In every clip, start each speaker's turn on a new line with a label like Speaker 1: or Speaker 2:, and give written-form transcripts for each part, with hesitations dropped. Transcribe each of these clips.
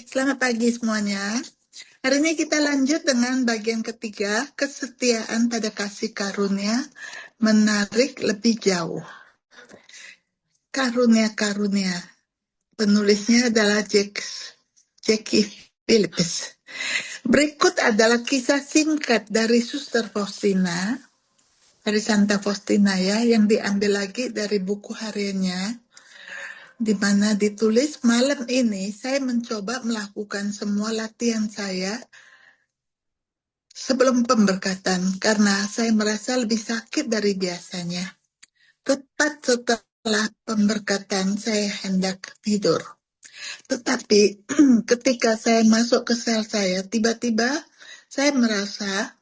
Speaker 1: Selamat pagi semuanya. Hari ini kita lanjut dengan bagian ketiga, kesetiaan pada kasih karunia, menarik lebih jauh. Karunia-karunia. Penulisnya adalah Jackie Phillips. Berikut adalah kisah singkat dari Suster Faustina, dari Santa Faustina ya, yang diambil lagi dari buku hariannya, di mana ditulis, malam ini saya mencoba melakukan semua latihan saya sebelum pemberkatan karena saya merasa lebih sakit dari biasanya. Tepat setelah pemberkatan saya hendak tidur. Tetapi ketika saya masuk ke sel saya, tiba-tiba saya merasa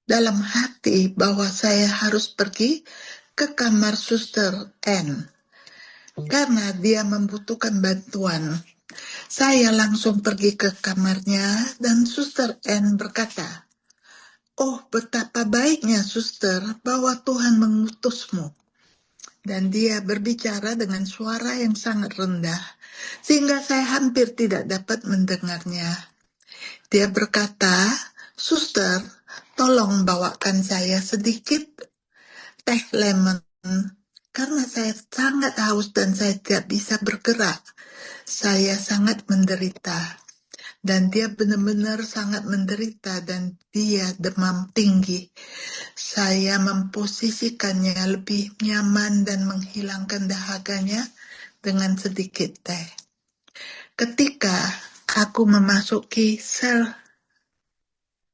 Speaker 1: dalam hati bahwa saya harus pergi ke kamar Suster N karena dia membutuhkan bantuan. Saya langsung pergi ke kamarnya dan Suster N berkata, "Oh, betapa baiknya, suster, bahwa Tuhan mengutusmu." Dan dia berbicara dengan suara yang sangat rendah, sehingga saya hampir tidak dapat mendengarnya. Dia berkata, "Suster, tolong bawakan saya sedikit teh lemon, karena saya sangat haus dan saya tidak bisa bergerak. Saya sangat menderita." Dan dia benar-benar sangat menderita dan dia demam tinggi. Saya memposisikannya lebih nyaman dan menghilangkan dahaganya dengan sedikit teh. Ketika aku memasuki sel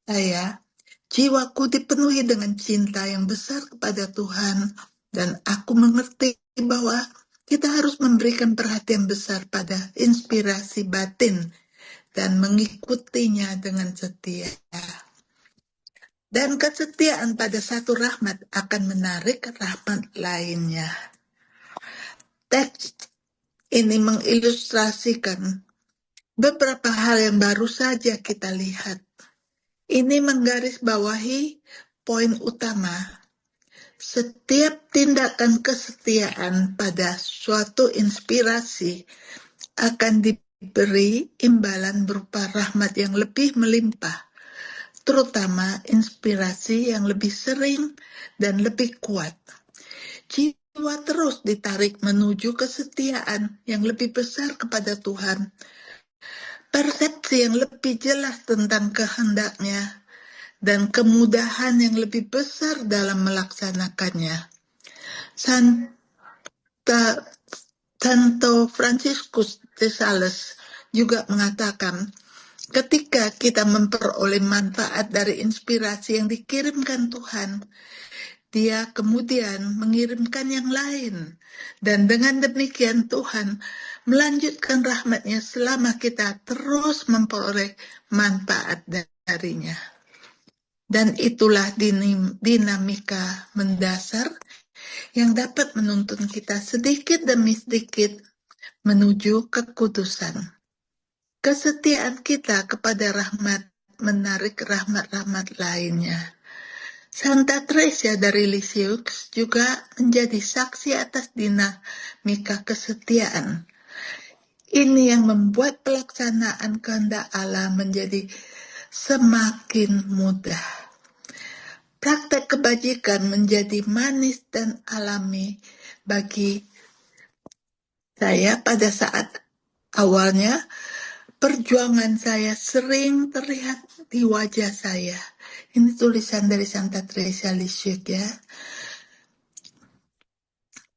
Speaker 1: saya, jiwaku dipenuhi dengan cinta yang besar kepada Tuhan dan aku mengerti bahwa kita harus memberikan perhatian besar pada inspirasi batin dan mengikutinya dengan setia. Dan kesetiaan pada satu rahmat akan menarik rahmat lainnya. Teks ini mengilustrasikan beberapa hal yang baru saja kita lihat. Ini menggarisbawahi poin utama. Setiap tindakan kesetiaan pada suatu inspirasi akan diberi imbalan berupa rahmat yang lebih melimpah, terutama inspirasi yang lebih sering dan lebih kuat. Jiwa terus ditarik menuju kesetiaan yang lebih besar kepada Tuhan, persepsi yang lebih jelas tentang kehendaknya, dan kemudahan yang lebih besar dalam melaksanakannya. Santo Franciscus de Sales juga mengatakan, ketika kita memperoleh manfaat dari inspirasi yang dikirimkan Tuhan, Dia kemudian mengirimkan yang lain. Dan dengan demikian Tuhan melanjutkan rahmat-Nya selama kita terus memperoleh manfaat darinya. Dan itulah dinamika mendasar yang dapat menuntun kita sedikit demi sedikit menuju kekudusan. Kesetiaan kita kepada rahmat menarik rahmat-rahmat lainnya. Santa Teresa dari Lisieux juga menjadi saksi atas dinamika kesetiaan. Ini yang membuat pelaksanaan kehendak Allah menjadi semakin mudah. Praktek kebajikan menjadi manis dan alami bagi saya pada saat awalnya. Perjuangan saya sering terlihat di wajah saya. Ini tulisan dari Santa Teresa Lisieux ya.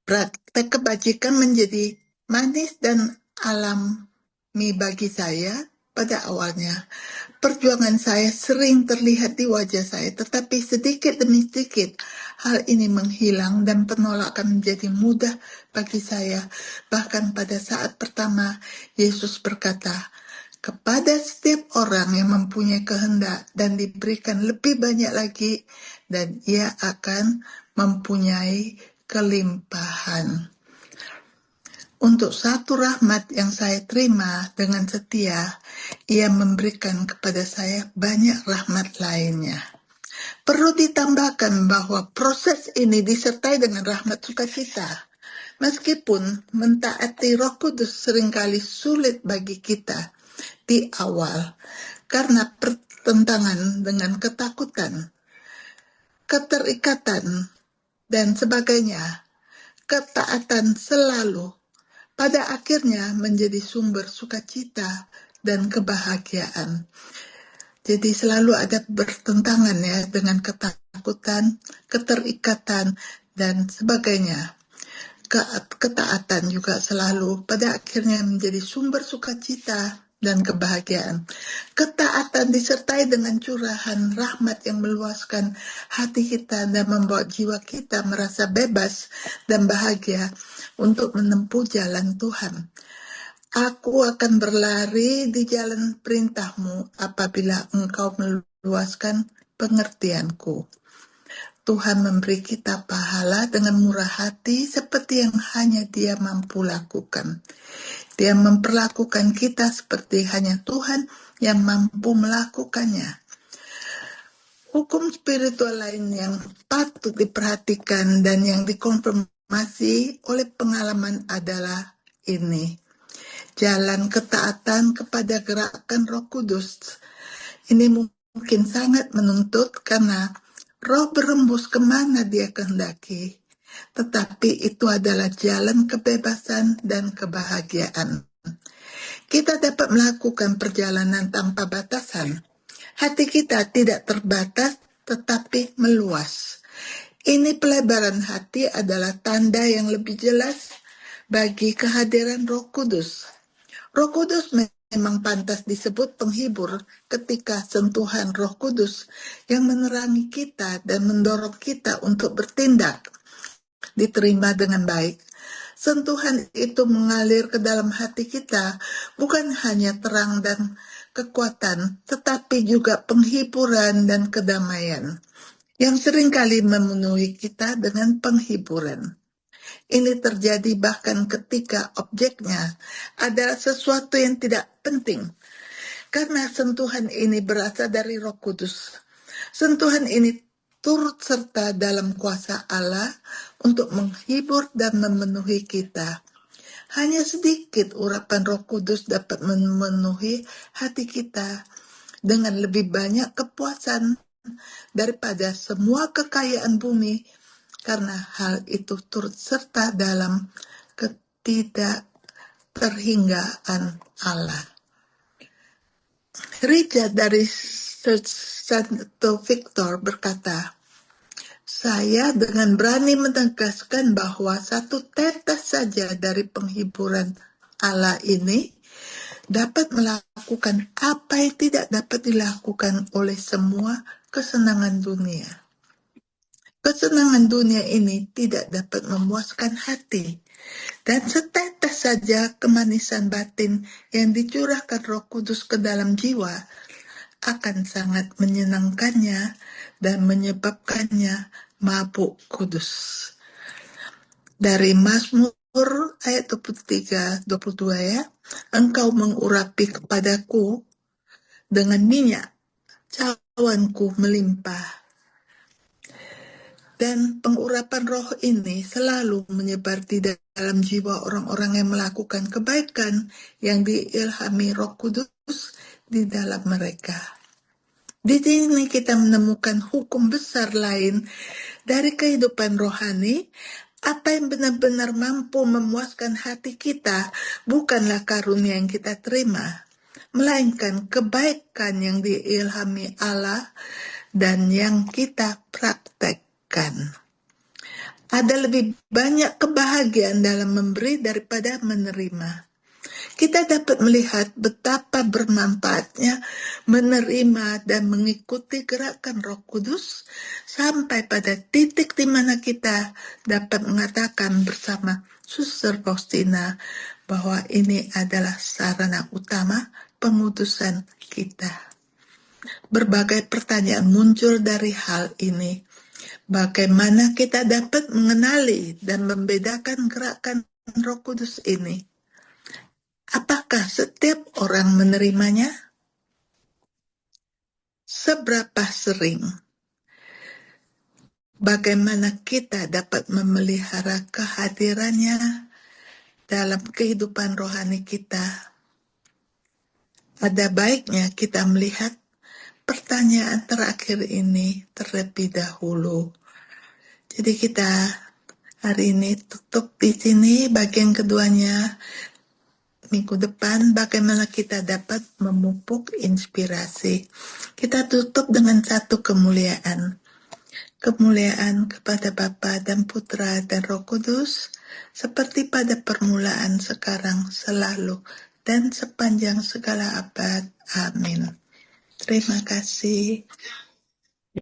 Speaker 1: Praktek kebajikan menjadi manis dan alami bagi saya pada awalnya. Perjuangan saya sering terlihat di wajah saya, tetapi sedikit demi sedikit hal ini menghilang dan penolakan menjadi mudah bagi saya. Bahkan pada saat pertama Yesus berkata, kepada setiap orang yang mempunyai kehendak dan diberikan lebih banyak lagi, dan ia akan mempunyai kelimpahan. Untuk satu rahmat yang saya terima dengan setia, ia memberikan kepada saya banyak rahmat lainnya. Perlu ditambahkan bahwa proses ini disertai dengan rahmat sukacita. Meskipun mentaati Roh Kudus seringkali sulit bagi kita di awal karena pertentangan dengan ketakutan, keterikatan, dan sebagainya, ketaatan selalu pada akhirnya menjadi sumber sukacita dan kebahagiaan. Jadi selalu ada bertentangan ya dengan ketakutan, keterikatan, dan sebagainya. Ketaatan juga selalu pada akhirnya menjadi sumber sukacita dan kebahagiaan. Ketaatan disertai dengan curahan rahmat yang meluaskan hati kita dan membawa jiwa kita merasa bebas dan bahagia untuk menempuh jalan Tuhan. Aku akan berlari di jalan perintahmu apabila engkau meluaskan pengertianku. Tuhan memberi kita pahala dengan murah hati seperti yang hanya Dia mampu lakukan. Dia memperlakukan kita seperti hanya Tuhan yang mampu melakukannya. Hukum spiritual lain yang patut diperhatikan dan yang dikonfirmasi oleh pengalaman adalah ini. Jalan ketaatan kepada gerakan Roh Kudus. Ini mungkin sangat menuntut karena Roh berembus kemana Dia kehendaki. Tetapi itu adalah jalan kebebasan dan kebahagiaan. Kita dapat melakukan perjalanan tanpa batasan. Hati kita tidak terbatas tetapi meluas. Ini pelebaran hati adalah tanda yang lebih jelas bagi kehadiran Roh Kudus. Roh Kudus memang pantas disebut penghibur ketika sentuhan Roh Kudus yang menerangi kita dan mendorong kita untuk bertindak diterima dengan baik. Sentuhan itu mengalir ke dalam hati kita, bukan hanya terang dan kekuatan, tetapi juga penghiburan dan kedamaian yang seringkali memenuhi kita dengan penghiburan. Ini terjadi bahkan ketika objeknya adalah sesuatu yang tidak penting. Karena sentuhan ini berasal dari Roh Kudus. Sentuhan ini turut serta dalam kuasa Allah untuk menghibur dan memenuhi kita. Hanya sedikit urapan Roh Kudus dapat memenuhi hati kita dengan lebih banyak kepuasan daripada semua kekayaan bumi, karena hal itu turut serta dalam ketidakterhinggaan Allah. Richard dari Santo Victor berkata, saya dengan berani menegaskan bahwa satu tetes saja dari penghiburan Allah ini dapat melakukan apa yang tidak dapat dilakukan oleh semua kesenangan dunia. Kesenangan dunia ini tidak dapat memuaskan hati, dan setetes saja kemanisan batin yang dicurahkan Roh Kudus ke dalam jiwa akan sangat menyenangkannya dan menyebabkannya mabuk kudus. Dari Mazmur ayat 23, 22 ya, engkau mengurapi kepadaku dengan minyak, cawanku melimpah. Dan pengurapan roh ini selalu menyebar di dalam jiwa orang-orang yang melakukan kebaikan yang diilhami Roh Kudus di dalam mereka. Di sini kita menemukan hukum besar lain dari kehidupan rohani. Apa yang benar-benar mampu memuaskan hati kita bukanlah karunia yang kita terima, melainkan kebaikan yang diilhami Allah dan yang kita praktekkan. Ada lebih banyak kebahagiaan dalam memberi daripada menerima. Kita dapat melihat betapa bermanfaatnya menerima dan mengikuti gerakan Roh Kudus sampai pada titik di mana kita dapat mengatakan bersama Suster Faustina bahwa ini adalah sarana utama pengudusan kita. Berbagai pertanyaan muncul dari hal ini. Bagaimana kita dapat mengenali dan membedakan gerakan Roh Kudus ini? Apakah setiap orang menerimanya? Seberapa sering? bagaimana kita dapat memelihara kehadirannya dalam kehidupan rohani kita. Ada baiknya kita melihat pertanyaan terakhir ini terlebih dahulu. Jadi kita hari ini tutup di sini bagian keduanya. Minggu depan bagaimana kita dapat memupuk inspirasi. Kita tutup dengan satu kemuliaan. Kemuliaan kepada Bapa dan Putra dan Roh Kudus, seperti pada permulaan, sekarang, selalu, dan sepanjang segala abad. Amin. Terima kasih.